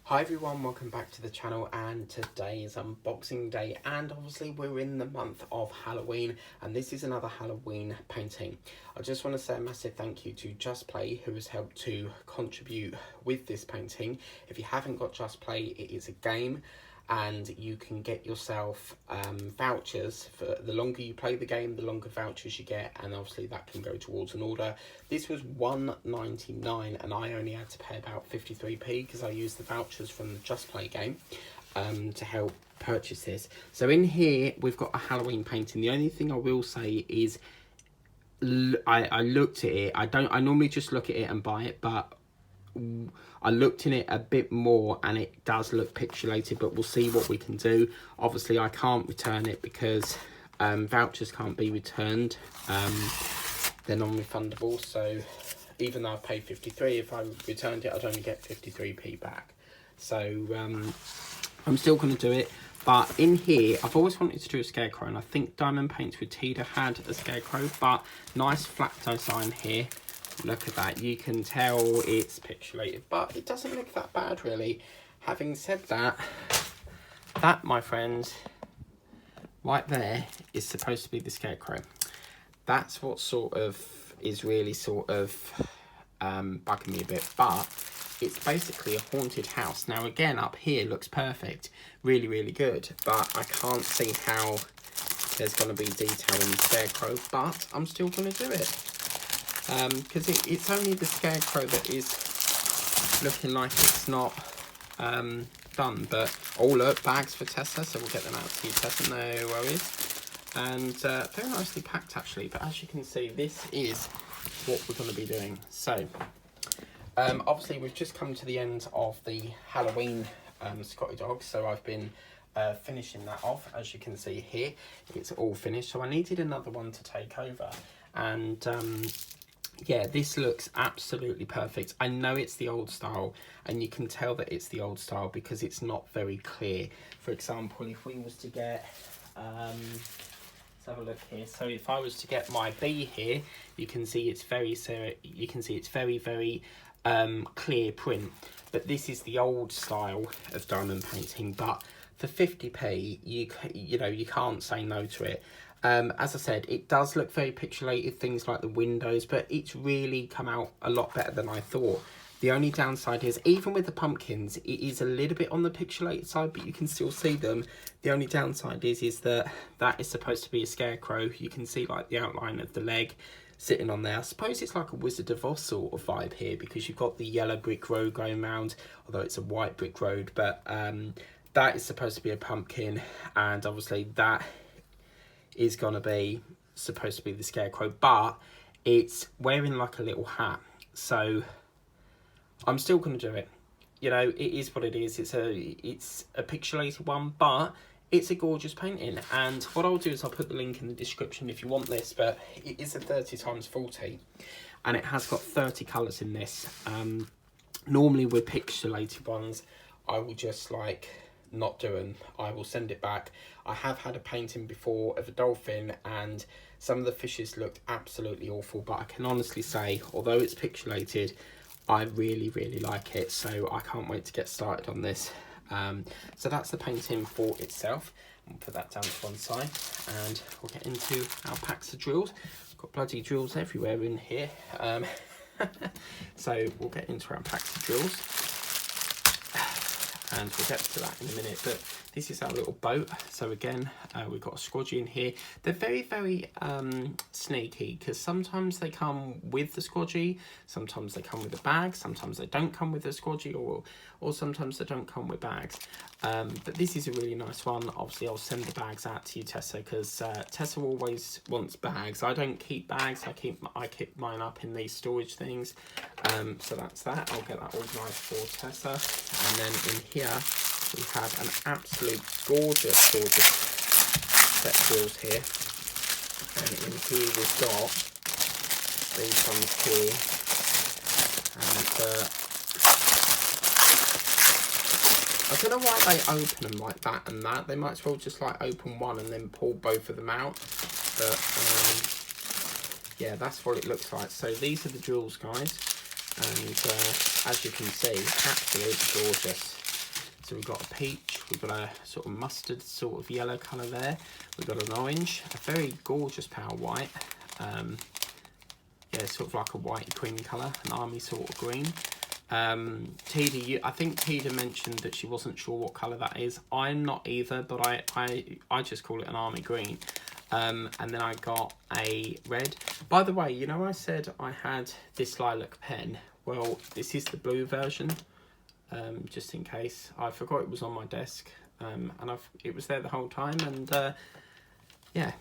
Hi everyone, welcome back to the channel, and today is unboxing day, and obviously we're in the month of Halloween and this is another Halloween painting. I just want to say a massive thank you to Just Play, who has helped to contribute with this painting. If you haven't got Just Play, it is a game and you can get yourself vouchers. For the longer you play the game, the longer vouchers you get, and obviously that can go towards an order. This was $1.99 and I only had to pay about 53p because I used the vouchers from the Just Play game to help purchase this. So in here we've got a Halloween painting. The only thing I will say is I looked at it. I normally just look at it and buy it, but I looked in it a bit more and it does look pixelated, but we'll see what we can do. Obviously I can't return it because vouchers can't be returned. They're non-refundable, so even though I've paid 53, if I returned it I'd only get 53p back. So I'm still going to do it. But in here, I've always wanted to do a scarecrow, and I think Diamond Paints with Tita had a scarecrow, but nice flat design here. Look at that, you can tell it's pixelated, but it doesn't look that bad really. Having said that, that, my friends, right there is supposed to be the scarecrow. That's what sort of is really sort of bugging me a bit, but it's basically a haunted house. Now again, up here looks perfect, really, really good, but I can't see how there's going to be detail in the scarecrow, but I'm still going to do it. Because it's only the scarecrow that is looking like it's not done. But oh look, bags for Tessa, so we'll get them out to you, Tessa, no worries. And very nicely packed actually, but as you can see, this is what we're going to be doing. So obviously we've just come to the end of the Halloween Scotty Dog, so I've been finishing that off. As you can see here, it's all finished, so I needed another one to take over. And yeah, this looks absolutely perfect. I know it's the old style, and you can tell that it's the old style because it's not very clear. For example, if we was to get, let's have a look here. So if I was to get my bee here, you can see it's very clear print. But this is the old style of diamond painting. But for 50p, you know, you can't say no to it. As I said, it does look very pixelated, things like the windows, but it's really come out a lot better than I thought. The only downside is, even with the pumpkins, it is a little bit on the pixelated side, but you can still see them. The only downside is that that is supposed to be a scarecrow. You can see like the outline of the leg sitting on there. I suppose it's like a Wizard of Oz sort of vibe here, because you've got the yellow brick road going round, although it's a white brick road, but that is supposed to be a pumpkin, and obviously that is gonna be supposed to be the scarecrow, but it's wearing like a little hat, so I'm still gonna do it. You know, it is what it is. It's a pixelated one, but it's a gorgeous painting. And what I'll do is I'll put the link in the description if you want this, but it is a 30x40 and it has got 30 colours in this. Normally with pixelated ones I will just like not do them. I will send it back. I have had a painting before of a dolphin and some of the fishes looked absolutely awful, but I can honestly say, although it's pixelated, I really, really like it, so I can't wait to get started on this. So that's the painting for itself. We'll put that down to one side and we'll get into our packs of drills. I've got bloody drills everywhere in here. So we'll get into our packs of drills, and we'll get to that in a minute. But this is our little boat. So again, we've got a squadgy in here. They're very, very sneaky, because sometimes they come with the squadgy, sometimes they come with a bag, sometimes they don't come with a squadgy, or sometimes they don't come with bags. But this is a really nice one. Obviously I'll send the bags out to you, Tessa, because Tessa always wants bags. I don't keep bags, I keep mine up in these storage things. So that's that. I'll get that organised for Tessa. And then in here we have an absolute gorgeous set of drills here. And in here we've got these ones here. And I don't know why they open them like that and that. They might as well just like open one and then pull both of them out. But yeah, that's what it looks like. So these are the drills, guys. And as you can see, absolutely gorgeous. So we've got a peach, we've got a sort of mustard sort of yellow colour there. We've got an orange, a very gorgeous pale white. Yeah, sort of like a white creamy colour, an army sort of green. Tida, I think Tida mentioned that she wasn't sure what colour that is. I'm not either, but I just call it an army green. And then I got a red. By the way, you know I said I had this lilac pen. Well, this is the blue version, just in case. I forgot it was on my desk, and it was there the whole time, and yeah,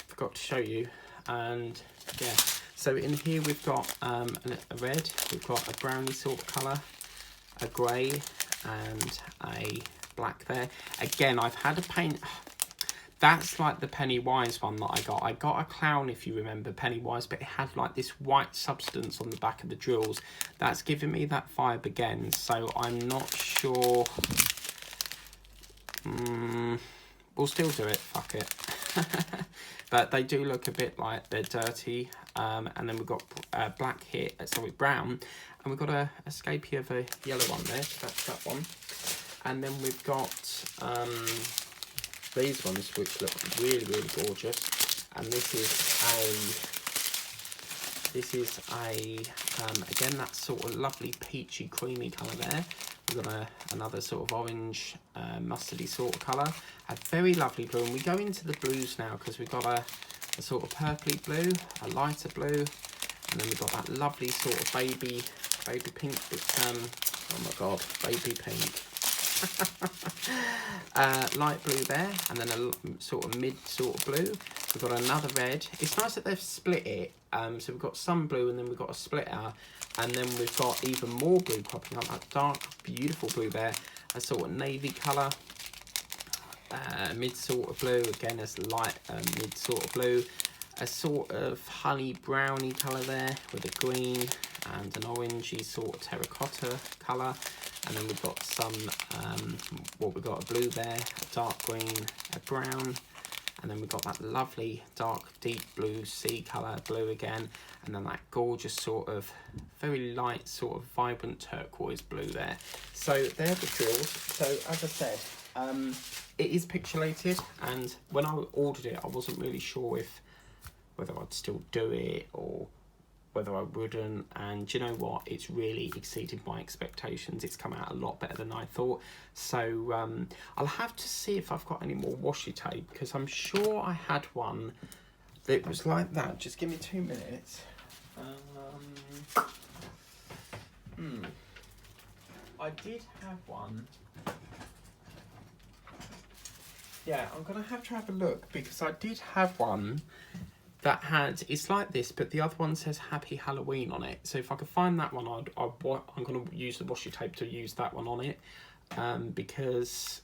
forgot to show you. And yeah, so in here we've got a red, we've got a brownie sort of colour, a grey, and a black there. Again, I've had a paint. That's like the Pennywise one that I got. I got a clown, if you remember, Pennywise, but it had like this white substance on the back of the drills. That's giving me that vibe again, so I'm not sure. We'll still do it, fuck it. But they do look a bit like they're dirty. And then we've got black here, sorry, brown. And we've got a escapee of a yellow one there, so that's that one. And then we've got these ones, which look really, really gorgeous. And this is a again, that sort of lovely peachy creamy colour there. We've got another sort of orange mustardy sort of colour, a very lovely blue, and we go into the blues now because we've got a sort of purpley blue, a lighter blue, and then we've got that lovely sort of baby pink. It's oh my god, baby pink. Light blue there, and then a sort of mid sort of blue. We've got another red. It's nice that they've split it, so we've got some blue and then we've got a splitter, and then we've got even more blue cropping up, that dark beautiful blue there, a sort of navy colour, mid sort of blue, again as light mid sort of blue, a sort of honey browny colour there with a green and an orangey sort of terracotta colour. And then we've got some, we've got a blue there, a dark green, a brown, and then we've got that lovely dark deep blue sea colour, blue again, and then that gorgeous sort of very light sort of vibrant turquoise blue there. So they're the drills. So as I said, it is pixelated, and when I ordered it, I wasn't really sure whether I'd still do it or whether I wouldn't, and you know what, it's really exceeded my expectations. It's come out a lot better than I thought. So I'll have to see if I've got any more washi tape, because I'm sure I had one that was like that. Just give me 2 minutes. I did have one. Yeah, I'm gonna have to have a look, because I did have one that had, it's like this, but the other one says Happy Halloween on it. So if I could find that one, I'm going to use the washi tape to use that one on it, because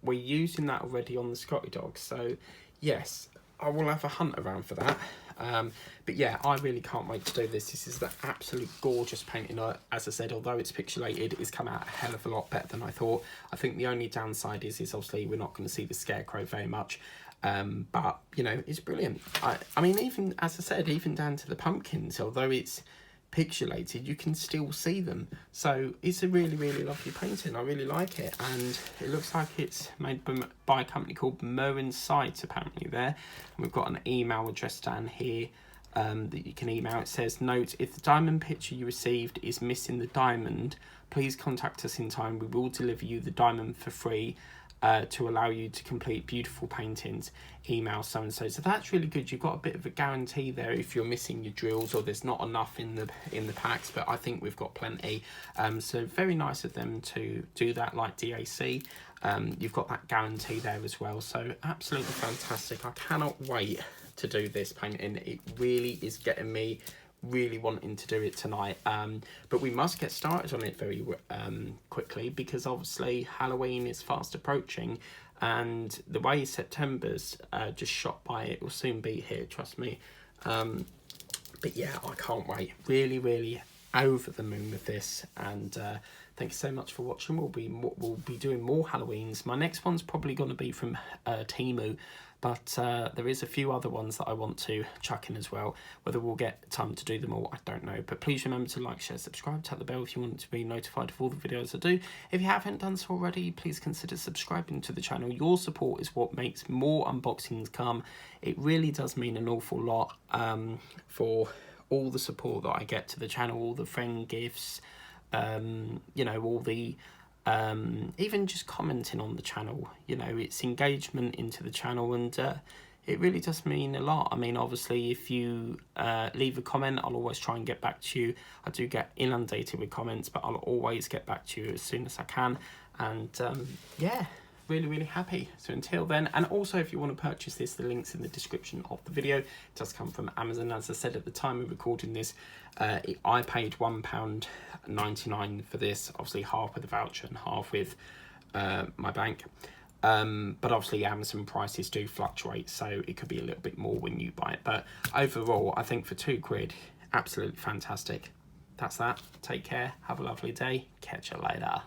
we're using that already on the Scotty dog. So yes, I will have a hunt around for that. But yeah, I really can't wait to do this. This is the absolute gorgeous painting. As I said, although it's pixelated, it's come out a hell of a lot better than I thought. I think the only downside is obviously we're not going to see the scarecrow very much. But you know, it's brilliant. I mean, even as I said, even down to the pumpkins, although it's pixelated, you can still see them. So it's a really, really lovely painting. I really like it, and it looks like it's made by a company called Merwin Sight, apparently there. And we've got an email address down here that you can email. It says, note, if the diamond picture you received is missing the diamond, please contact us in time. We will deliver you the diamond for free. To allow you to complete beautiful paintings, email so and so. So that's really good. You've got a bit of a guarantee there if you're missing your drills or there's not enough in the packs, but I think we've got plenty. So very nice of them to do that, like DAC. You've got that guarantee there as well. So absolutely fantastic. I cannot wait to do this painting. It really is getting me really wanting to do it tonight, but we must get started on it very quickly, because obviously Halloween is fast approaching, and the way September's just shot by, it will soon be here, trust me. But yeah, I can't wait. Really, really over the moon with this, and thank you so much for watching. We'll be doing more Halloweens. My next one's probably going to be from Temu. but there is a few other ones that I want to chuck in as well. Whether we'll get time to do them all, I don't know. But please remember to like, share, subscribe, tap the bell if you want to be notified of all the videos I do. If you haven't done so already, please consider subscribing to the channel. Your support is what makes more unboxings come. It really does mean an awful lot for all the support that I get to the channel, all the friend gifts, you know, all the even just commenting on the channel. You know, it's engagement into the channel, and it really does mean a lot. I mean, obviously, if you leave a comment, I'll always try and get back to you. I do get inundated with comments, but I'll always get back to you as soon as I can. And yeah, really happy. So until then, and also if you want to purchase this, the link's in the description of the video. It does come from Amazon. As I said at the time of recording this, I paid £1.99 for this, obviously half with a voucher and half with my bank. But obviously Amazon prices do fluctuate, so it could be a little bit more when you buy it. But overall, I think for £2, absolutely fantastic. That's that. Take care. Have a lovely day. Catch you later.